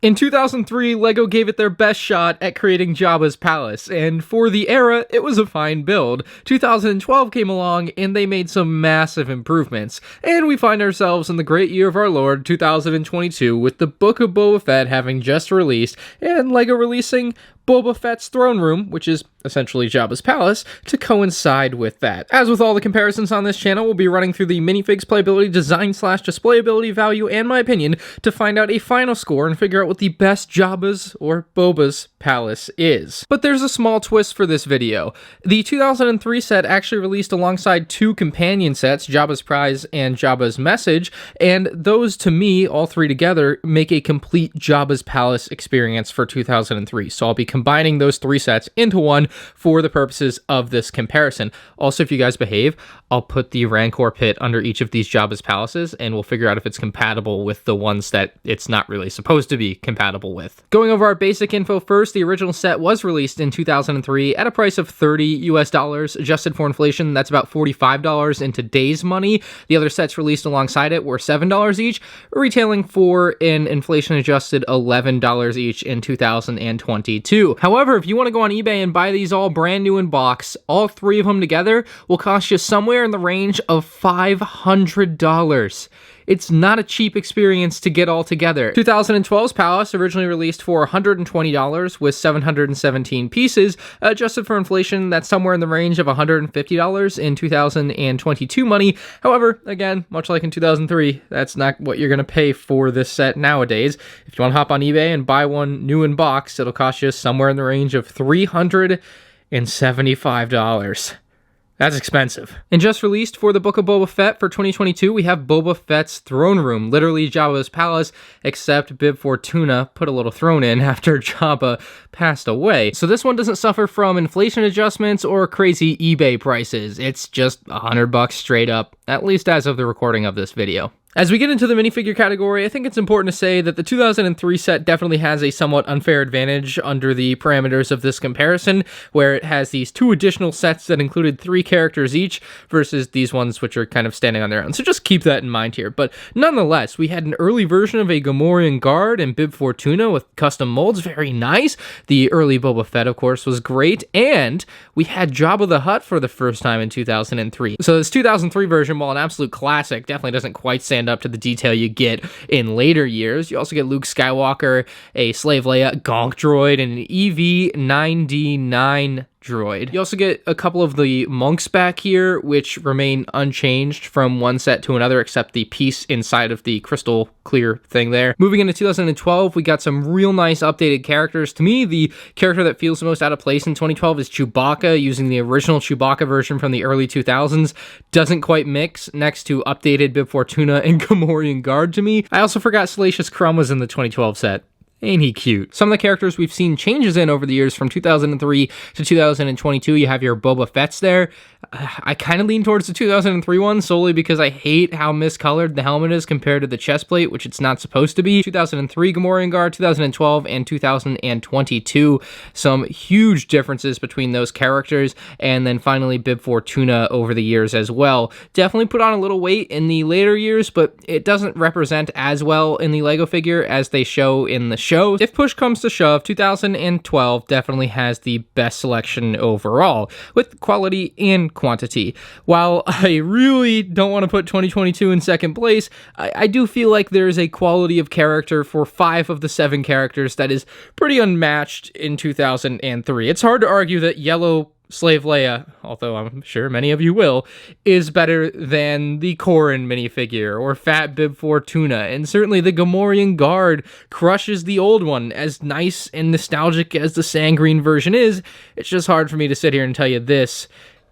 In 2003, LEGO gave it their best shot at creating Jabba's palace, and for the era, it was a fine build. 2012 came along, and they made some massive improvements, and we find ourselves in the great year of our Lord, 2022, with the Book of Boba Fett having just released, and LEGO releasing Boba Fett's throne room, which is essentially Jabba's palace, to coincide with that. As with all the comparisons on this channel, we'll be running through the minifigs playability, design / displayability value, and my opinion to find out a final score and figure out what the best Jabba's or Boba's palace is. But there's a small twist for this video. The 2003 set actually released alongside two companion sets, Jabba's Prize and Jabba's Message, and those to me, all three together, make a complete Jabba's Palace experience for 2003. So I'll be combining those three sets into one for the purposes of this comparison. Also, if you guys behave, I'll put the Rancor pit under each of these Jabba's palaces, and we'll figure out if it's compatible with the ones that it's not really supposed to be compatible with. Going over our basic info first, the original set was released in 2003 at a price of $30 US. Adjusted for inflation, that's about $45 in today's money. The other sets released alongside it were $7 each, retailing for an inflation-adjusted $11 each in 2022. However, if you want to go on eBay and buy these all brand new in box, all three of them together will cost you somewhere in the range of $500. It's not a cheap experience to get all together. 2012's Palace originally released for $120 with 717 pieces. Adjusted for inflation, that's somewhere in the range of $150 in 2022 money. However, again, much like in 2003, that's not what you're going to pay for this set nowadays. If you want to hop on eBay and buy one new in box, it'll cost you somewhere in the range of $375. That's expensive. And just released for the Book of Boba Fett for 2022, we have Boba Fett's throne room, literally Jabba's palace, except Bib Fortuna put a little throne in after Jabba passed away. So this one doesn't suffer from inflation adjustments or crazy eBay prices. It's just $100 straight up, at least as of the recording of this video. As we get into the minifigure category, I think it's important to say that the 2003 set definitely has a somewhat unfair advantage under the parameters of this comparison, where it has these two additional sets that included 3 characters each, versus these ones which are kind of standing on their own. So just keep that in mind here. But nonetheless, we had an early version of a Gamorrean guard and Bib Fortuna with custom molds, very nice. The early Boba Fett, of course, was great, and we had Jabba the Hutt for the first time in 2003. So this 2003 version, while an absolute classic, definitely doesn't quite stand up to the detail you get in later years. You also get Luke Skywalker, a Slave Leia, Gonk droid, and an EV-9D9 droid. You also get a couple of the monks back here, which remain unchanged from one set to another, except the piece inside of the crystal clear thing there. Moving into 2012, we got some real nice updated characters. To me, the character that feels the most out of place in 2012 is Chewbacca, using the original Chewbacca version from the early 2000s. Doesn't quite mix next to updated Bib Fortuna and Gamorrean Guard to me. I also forgot Salacious Crumb was in the 2012 set. Ain't he cute? Some of the characters we've seen changes in over the years from 2003 to 2022. You have your Boba Fett's there. I kind of lean towards the 2003 one solely because I hate how miscolored the helmet is compared to the chest plate, which it's not supposed to be. 2003 Gamorrean Guard, 2012, and 2022. Some huge differences between those characters. And then finally Bib Fortuna over the years as well. Definitely put on a little weight in the later years, but it doesn't represent as well in the LEGO figure as they show in the show. If push comes to shove, 2012 definitely has the best selection overall, with quality and quantity. While I really don't want to put 2022 in second place, I do feel like there's a quality of character for 5 of the 7 characters that is pretty unmatched in 2003. It's hard to argue that yellow Slave Leia, although I'm sure many of you will, is better than the Corrin minifigure or Fat Bib Fortuna, and certainly the Gamorrean Guard crushes the old one. As nice and nostalgic as the Sand-Green version is, it's just hard for me to sit here and tell you this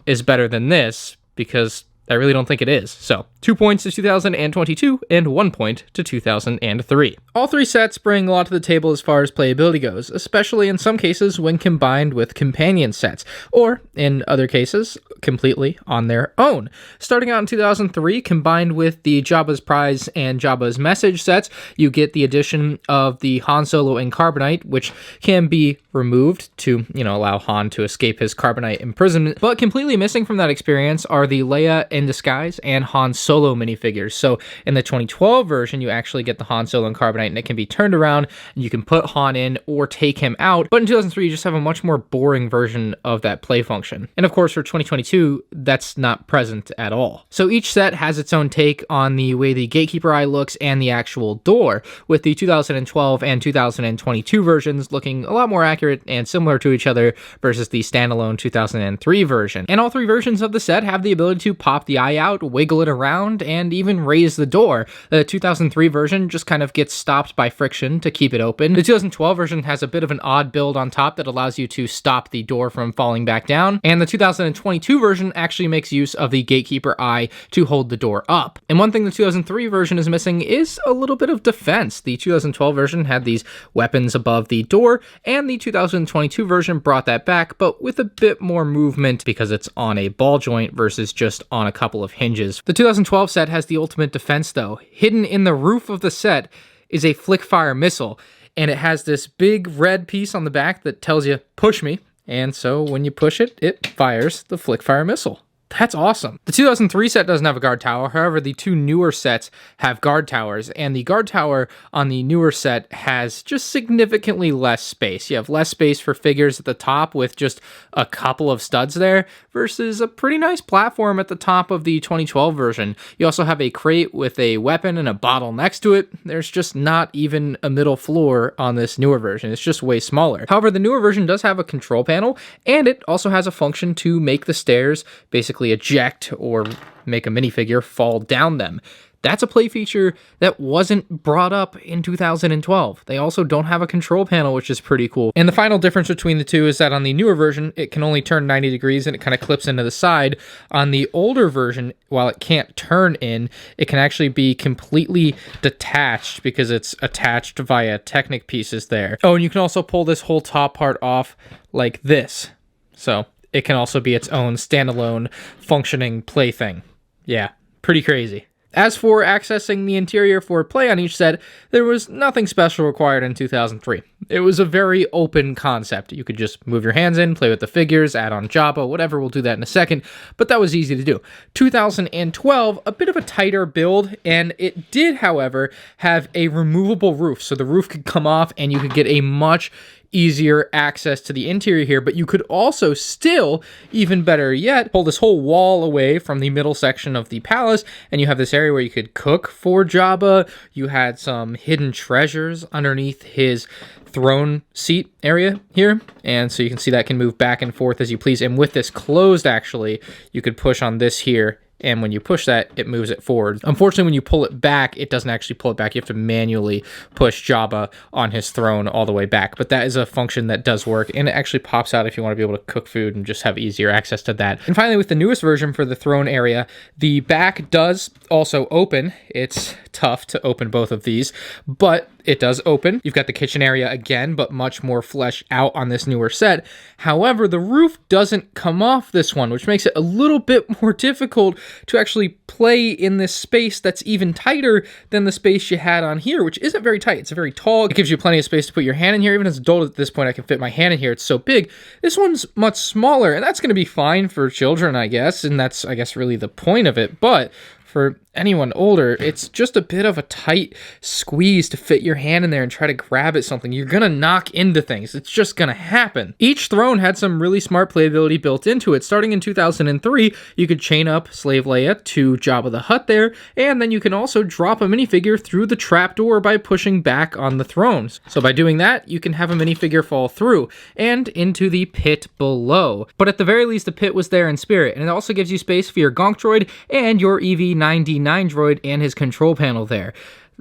is better than this, because I really don't think it is. So, 2 points to 2022 and 1 point to 2003. All 3 sets bring a lot to the table as far as playability goes, especially in some cases when combined with companion sets, or in other cases, completely on their own. Starting out in 2003, combined with the Jabba's Prize and Jabba's Message sets, you get the addition of the Han Solo and Carbonite, which can be removed to, allow Han to escape his Carbonite imprisonment. But completely missing from that experience are the Leia in Disguise and Han Solo minifigures. So in the 2012 version, you actually get the Han Solo and Carbonite, and it can be turned around, and you can put Han in or take him out. But in 2003, you just have a much more boring version of that play function. And of course, for 2022, that's not present at all. So each set has its own take on the way the Gatekeeper Eye looks and the actual door, with the 2012 and 2022 versions looking a lot more accurate and similar to each other versus the standalone 2003 version. And all three versions of the set have the ability to pop the eye out, wiggle it around, and even raise the door. The 2003 version just kind of gets stopped by friction to keep it open. The 2012 version has a bit of an odd build on top that allows you to stop the door from falling back down, and the 2022 version actually makes use of the Gatekeeper Eye to hold the door up. And one thing the 2003 version is missing is a little bit of defense. The 2012 version had these weapons above the door, and the 2022 version brought that back, but with a bit more movement because it's on a ball joint versus just on a couple of hinges. The 2012 set has the ultimate defense though. Hidden in the roof of the set is a flick fire missile, and it has this big red piece on the back that tells you, push me, and so when you push it, it fires the flick fire missile. That's awesome. The 2003 set doesn't have a guard tower. However, the two newer sets have guard towers, and the guard tower on the newer set has just significantly less space. You have less space for figures at the top with just a couple of studs there versus a pretty nice platform at the top of the 2012 version. You also have a crate with a weapon and a bottle next to it. There's just not even a middle floor on this newer version. It's just way smaller. However, the newer version does have a control panel, and it also has a function to make the stairs basically eject or make a minifigure fall down them. That's a play feature that wasn't brought up in 2012. They also don't have a control panel, which is pretty cool. And the final difference between the two is that on the newer version, it can only turn 90 degrees and it kind of clips into the side. On the older version, while it can't turn in, it can actually be completely detached because it's attached via Technic pieces there. Oh, and you can also pull this whole top part off like this. So it can also be its own standalone functioning plaything. Yeah, pretty crazy. As for accessing the interior for play on each set, there was nothing special required in 2003. It was a very open concept. You could just move your hands in, play with the figures, add on Jabba, whatever, we'll do that in a second, but that was easy to do. 2012, a bit of a tighter build, and it did, however, have a removable roof, so the roof could come off and you could get a much easier access to the interior here, but you could also still, even better yet, pull this whole wall away from the middle section of the palace, and you have this area where you could cook for Jabba. You had some hidden treasures underneath his throne seat area here, and so you can see that can move back and forth as you please. And with this closed, actually, you could push on this here, and when you push that, it moves it forward. Unfortunately, when you pull it back, it doesn't actually pull it back. You have to manually push Jabba on his throne all the way back. But that is a function that does work, and it actually pops out if you want to be able to cook food and just have easier access to that. And finally, with the newest version for the throne area, the back does also open. It's tough to open both of these, but it does open. You've got the kitchen area again, but much more fleshed out on this newer set. However, the roof doesn't come off this one, which makes it a little bit more difficult to actually play in this space that's even tighter than the space you had on here, which isn't very tight. It's very tall. It gives you plenty of space to put your hand in here. Even as an adult at this point, I can fit my hand in here. It's so big. This one's much smaller, and that's going to be fine for children, I guess, and that's, I guess, really the point of it. But for anyone older, it's just a bit of a tight squeeze to fit your hand in there and try to grab at something. You're gonna knock into things. It's just gonna happen. Each throne had some really smart playability built into it. Starting in 2003, you could chain up Slave Leia to Jabba the Hutt there, and then you can also drop a minifigure through the trapdoor by pushing back on the thrones. So by doing that, you can have a minifigure fall through and into the pit below. But at the very least, the pit was there in spirit, and it also gives you space for your Gonk droid and your EV-9D9 droid and his control panel there.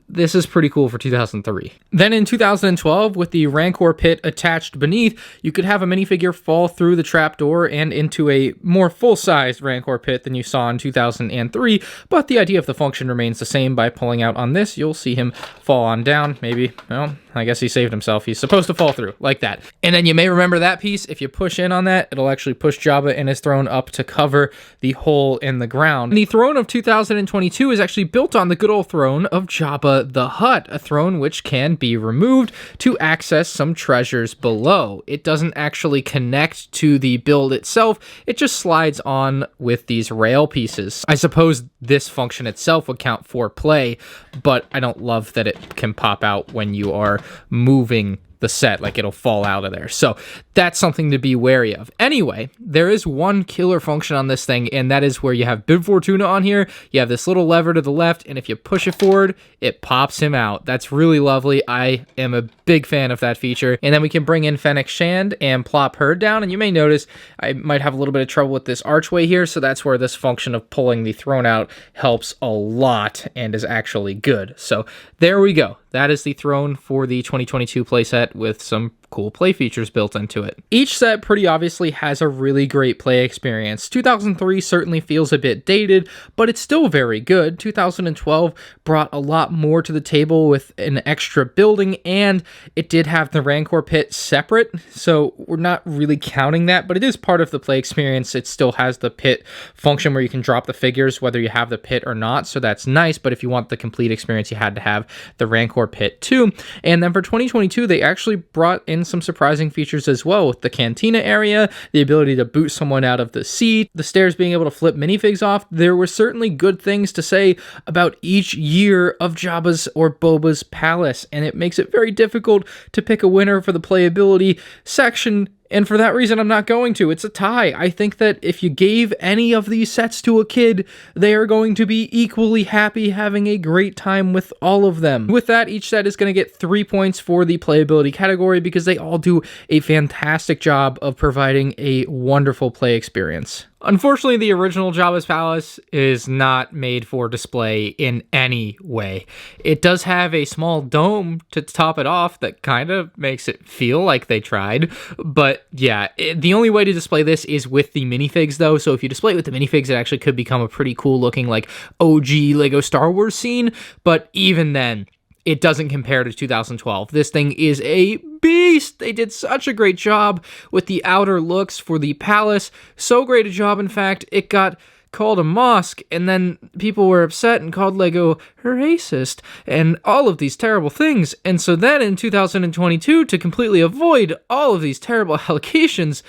This is pretty cool for 2003. Then in 2012, with the Rancor pit attached beneath, you could have a minifigure fall through the trapdoor and into a more full-sized Rancor pit than you saw in 2003, but the idea of the function remains the same. By pulling out on this, you'll see him fall on down, maybe, well, I guess he saved himself. He's supposed to fall through like that. And then you may remember that piece. If you push in on that, it'll actually push Jabba and his throne up to cover the hole in the ground. And the throne of 2022 is actually built on the good old throne of Jabba the Hutt, a throne which can be removed to access some treasures below. It doesn't actually connect to the build itself. It just slides on with these rail pieces. I suppose this function itself would count for play, but I don't love that it can pop out when you are moving the set, like it'll fall out of there. So that's something to be wary of. Anyway, there is one killer function on this thing, and that is where you have Bib Fortuna on here. You have this little lever to the left, and if you push it forward, it pops him out. That's really lovely. I am a big fan of that feature. And then we can bring in Fennec Shand and plop her down, and you may notice I might have a little bit of trouble with this archway here, so that's where this function of pulling the throne out helps a lot and is actually good. So there we go. That is the throne for the 2022 playset with some cool play features built into it. Each set pretty obviously has a really great play experience. 2003 certainly feels a bit dated, but it's still very good. 2012 brought a lot more to the table with an extra building, and it did have the Rancor pit separate, so we're not really counting that, but it is part of the play experience. It still has the pit function where you can drop the figures whether you have the pit or not, so that's nice, but if you want the complete experience, you had to have the Rancor pit too. And then for 2022, they actually brought in some surprising features as well, with the cantina area, the ability to boot someone out of the seat, the stairs being able to flip minifigs off. There were certainly good things to say about each year of Jabba's or Boba's palace, and it makes it very difficult to pick a winner for the playability section. And for that reason, I'm not going to. It's a tie. I think that if you gave any of these sets to a kid, they are going to be equally happy having a great time with all of them. With that, each set is going to get 3 points for the playability category because they all do a fantastic job of providing a wonderful play experience. Unfortunately, the original Jabba's Palace is not made for display in any way. It does have a small dome to top it off that kind of makes it feel like they tried, but yeah, the only way to display this is with the minifigs though, so if you display it with the minifigs, it actually could become a pretty cool looking like OG Lego Star Wars scene, but even then, it doesn't compare to 2012. This thing is a beast. They did such a great job with the outer looks for the palace. So great a job, in fact, it got called a mosque, and then people were upset and called Lego racist, and all of these terrible things. And so then in 2022, to completely avoid all of these terrible allegations,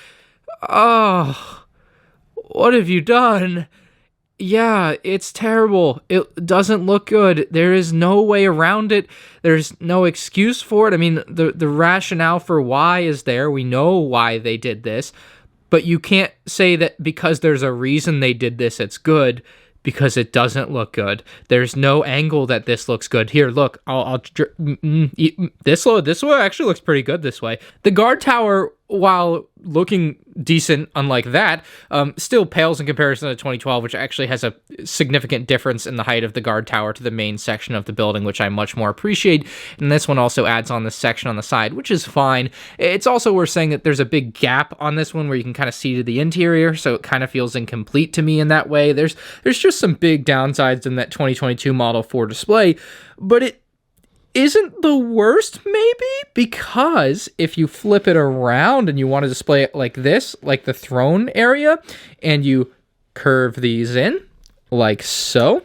oh, what have you done? Yeah, it's terrible. It doesn't look good. There is no way around it. There's no excuse for it. I mean, the rationale for why is there. We know why they did this, but you can't say that because there's a reason they did this, it's good, because it doesn't look good. There's no angle that this looks good. Here, look, this way actually looks pretty good this way. The guard tower, while looking decent, unlike that, still pales in comparison to 2012, which actually has a significant difference in the height of the guard tower to the main section of the building, which I much more appreciate. And this one also adds on this section on the side, which is fine. It's also worth saying that there's a big gap on this one where you can kind of see to the interior, so it kind of feels incomplete to me in that way. There's just some big downsides in that 2022 model for display, but it isn't the worst, maybe, because if you flip it around and you want to display it like this, like the throne area, and you curve these in, like so,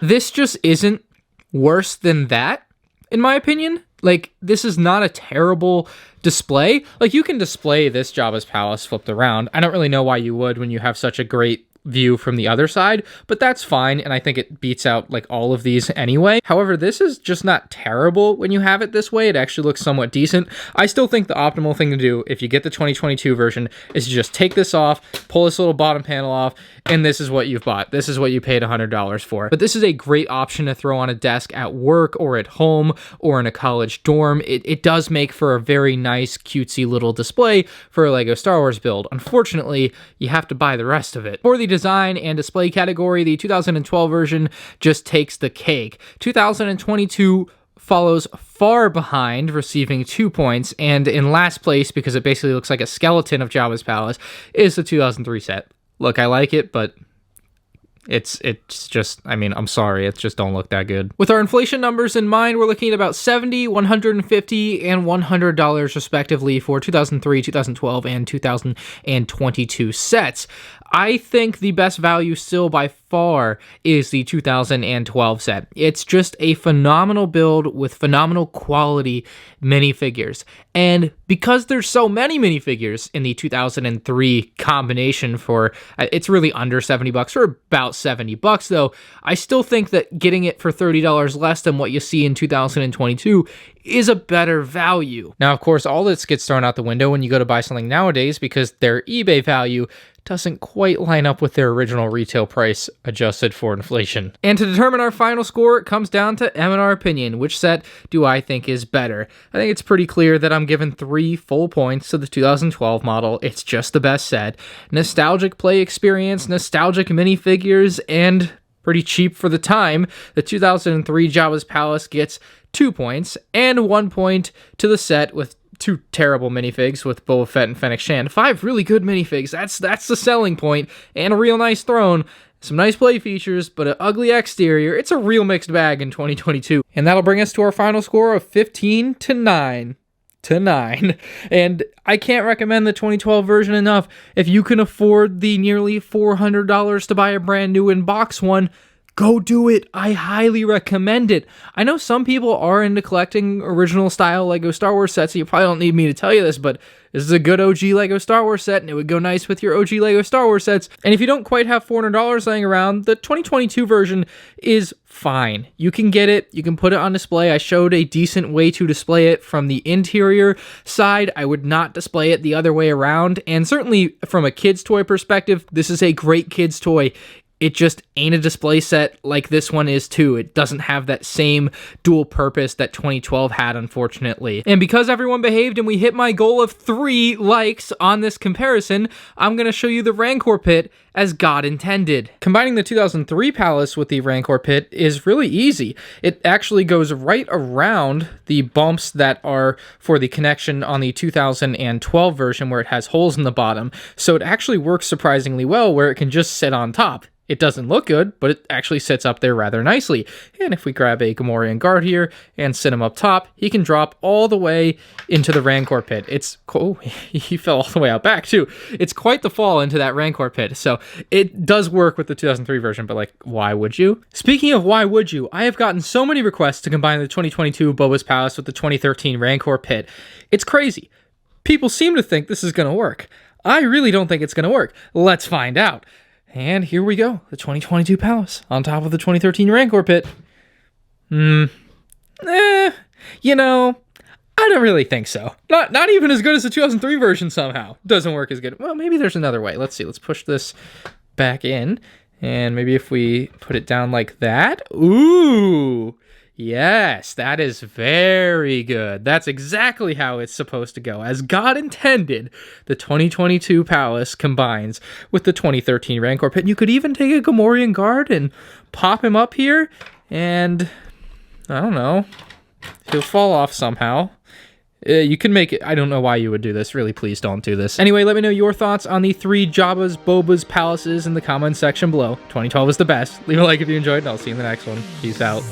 this just isn't worse than that, in my opinion. Like, this is not a terrible display. Like, you can display this Jabba's Palace flipped around. I don't really know why you would when you have such a great view from the other side, but that's fine, and I think it beats out like all of these anyway. However, this is just not terrible when you have it this way. It actually looks somewhat decent. I still think the optimal thing to do if you get the 2022 version is to just take this off, pull this little bottom panel off, and this is what you've bought. This is what you paid $100 for. But this is a great option to throw on a desk at work or at home or in a college dorm. It does make for a very nice, cutesy little display for a Lego Star Wars build. Unfortunately, you have to buy the rest of it. For the design and display category, the 2012 version just takes the cake. 2022 follows far behind, receiving 2 points, and in last place, because it basically looks like a skeleton of Jabba's Palace, is the 2003 set. Look, I like it, but It's just, I mean, I'm sorry, it just don't look that good. With our inflation numbers in mind, we're looking at about $70, $150, and $100 respectively for 2003, 2012, and 2022 sets. I think the best value still by far is the 2012 set. It's just a phenomenal build with phenomenal quality minifigures. And because there's so many minifigures in the 2003 combination for, it's really under $70 or about $70 though, I still think that getting it for $30 less than what you see in 2022 is a better value. Now, of course, all this gets thrown out the window when you go to buy something nowadays because their eBay value doesn't quite line up with their original retail price adjusted for inflation. And to determine our final score, it comes down to M&R opinion. Which set do I think is better? I think it's pretty clear that I'm giving 3 full points to the 2012 model. It's just the best set. Nostalgic play experience, nostalgic minifigures, and pretty cheap for the time. The 2003 Jabba's Palace gets 2 points, and 1 point to the set with 2 terrible minifigs with Boba Fett and Fennec Shand. 5 really good minifigs. That's the selling point, and a real nice throne. Some nice play features, but an ugly exterior. It's a real mixed bag in 2022. And that'll bring us to our final score of 15 to 9. And I can't recommend the 2012 version enough. If you can afford the nearly $400 to buy a brand new in-box one, go do it. I highly recommend it. I know some people are into collecting original style Lego Star Wars sets, so you probably don't need me to tell you this, but this is a good OG Lego Star Wars set, and it would go nice with your OG Lego Star Wars sets. And if you don't quite have $400 laying around, the 2022 version is fine. You can get it. You can put it on display. I showed a decent way to display it from the interior side. I would not display it the other way around. And certainly from a kid's toy perspective, this is a great kid's toy. It just ain't a display set like this one is too. It doesn't have that same dual purpose that 2012 had, unfortunately. And because everyone behaved and we hit my goal of 3 likes on this comparison, I'm going to show you the Rancor pit as God intended. Combining the 2003 Palace with the Rancor pit is really easy. It actually goes right around the bumps that are for the connection on the 2012 version where it has holes in the bottom. So it actually works surprisingly well where it can just sit on top. It doesn't look good, but it actually sits up there rather nicely. And if we grab a Gamorrean guard here and sit him up top, he can drop all the way into the Rancor pit. It's cool. He fell all the way out back too. It's quite the fall into that Rancor pit. So it does work with the 2003 version, but like, why would you? Speaking of why would you, I have gotten so many requests to combine the 2022 Boba's Palace with the 2013 Rancor pit. It's crazy. People seem to think this is going to work. I really don't think it's going to work. Let's find out. And here we go, the 2022 Palace on top of the 2013 Rancor pit. You know, I don't really think so. Not even as good as the 2003 version somehow. Doesn't work as good. Well, maybe there's another way. Let's see. Let's push this back in. And maybe if we put it down like that. Ooh. Yes, that is very good. That's exactly how it's supposed to go. As God intended, the 2022 Palace combines with the 2013 Rancor pit. You could even take a Gamorrean guard and pop him up here, and I don't know, he'll fall off somehow. You can make it. I don't know why you would do this. Really, please don't do this. Anyway, let me know your thoughts on the 3 Jabba's, Boba's Palaces in the comments section below. 2012 is the best. Leave a like if you enjoyed, and I'll see you in the next one. Peace out.